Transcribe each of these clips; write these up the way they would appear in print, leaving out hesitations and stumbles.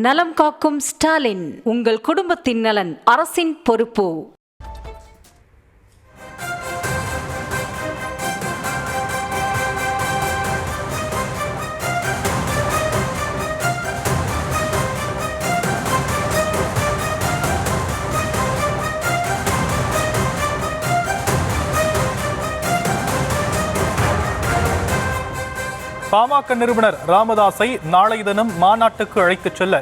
நலம் காக்கும் ஸ்டாலின், உங்கள் குடும்பத்தின் நலன் அரசின் பொறுப்பு. பாமக நிறுவனர் ராமதாஸை நாளைய தினம் மாநாட்டுக்கு அழைத்துச் செல்ல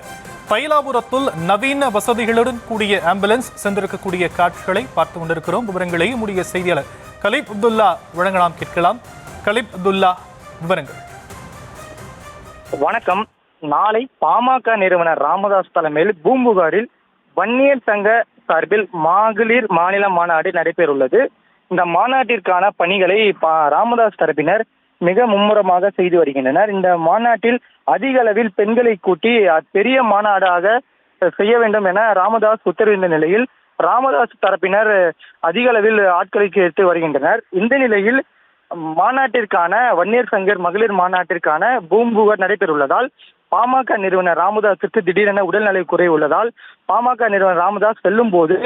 தைலாபுரத்தில் நவீன வசதிகளுடன் கூடிய ஆம்புலன்ஸ் சென்றிருக்கக்கூடிய காட்சிகளை பார்த்து கொண்டிருக்கிறோம். விவரங்களை நம்முடைய செய்தியாளர் கலீப் அப்துல்லா வழங்கலாம், கேட்கலாம். கலீப் அப்துல்லா, விவரங்கள். வணக்கம். நாளை பாமக நிறுவனர் ராமதாஸ் தலைமையில் பூம்புகாரில் வன்னியர் சங்க சார்பில் மகளிர் மாநில மாநாடு நடைபெறவுள்ளது. இந்த மாநாட்டிற்கான பணிகளை ராமதாஸ் தரப்பினர் மிக மும்முரமாக செய்து வருகின்றனர். இந்த மாநாட்டில் அதிக அளவில் பெண்களை கூட்டி பெரிய மாநாடாக செய்ய வேண்டும் என ராமதாஸ் உத்தரவிட்ட நிலையில் ராமதாஸ் தரப்பினர் அதிக அளவில் ஆட்களை சேர்த்து வருகின்றனர். இந்த நிலையில் மாநாட்டிற்கான வன்னியர் சங்கர் மகளிர் மாநாட்டிற்கான பூம்புகார் நடைபெறவுள்ளதால் பாமக நிறுவனர் ராமதாஸுக்கு திடீரென உடல்நலை குறைவு உள்ளதால் பாமக நிறுவனர் ராமதாஸ் செல்லும் போது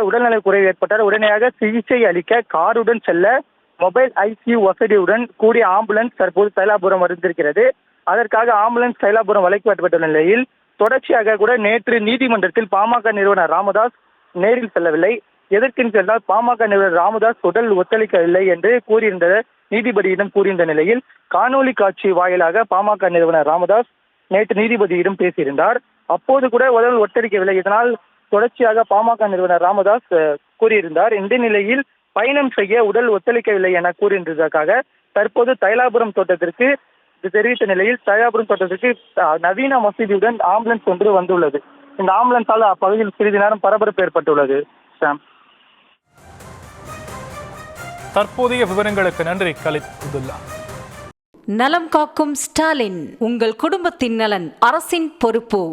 உடல்நலை குறைவு ஏற்பட்டால் உடனடியாக சிகிச்சை அளிக்க காருடன் செல்ல மொபைல் ஐசியூ வசதியுடன் கூடிய ஆம்புலன்ஸ் தற்போது தைலாபுரம் வந்திருக்கிறது. அதற்காக ஆம்புலன்ஸ் தைலாபுரம் வளைக்கப்பட்டுள்ள நிலையில் தொடர்ச்சியாக கூட நேற்று நீதிமன்றத்தில் பாமக நிறுவனர் ராமதாஸ் நேரில் செல்லவில்லை. எதற்கென்று சென்றால் பாமக நிறுவனர் ராமதாஸ் உடல் ஒத்துழைக்கவில்லை என்று நீதிபதியிடம் கூறியிருந்த நிலையில் காணொலி காட்சி வாயிலாக பாமக நிறுவனர் ராமதாஸ் நேற்று நீதிபதியிடம் பேசியிருந்தார். அப்போது கூட உடல் ஒத்துழைக்கவில்லை. இதனால் தொடர்ச்சியாக பாமக நிறுவனர் ராமதாஸ் கூறியிருந்தார். இந்த நிலையில் பயணம் செய்ய உடல் ஒத்துழைக்கவில்லை என கூறியிருந்ததற்காக தற்போது தைலாபுரம் தோட்டத்திற்கு தெரிவித்த நிலையில் தைலாபுரம் தோட்டத்திற்கு நவீன வசதியுடன் ஆம்புலன்ஸ் ஒன்று வந்துள்ளது. இந்த ஆம்புலன்ஸால் அப்பகுதியில் சிறிது நேரம் பரபரப்பு ஏற்பட்டுள்ளது. தற்போதைய விவரங்களுக்கு நன்றி கலீப் அப்துல்லா. நலம் காக்கும் ஸ்டாலின், உங்கள் குடும்பத்தின் நலன் அரசின் பொறுப்பு.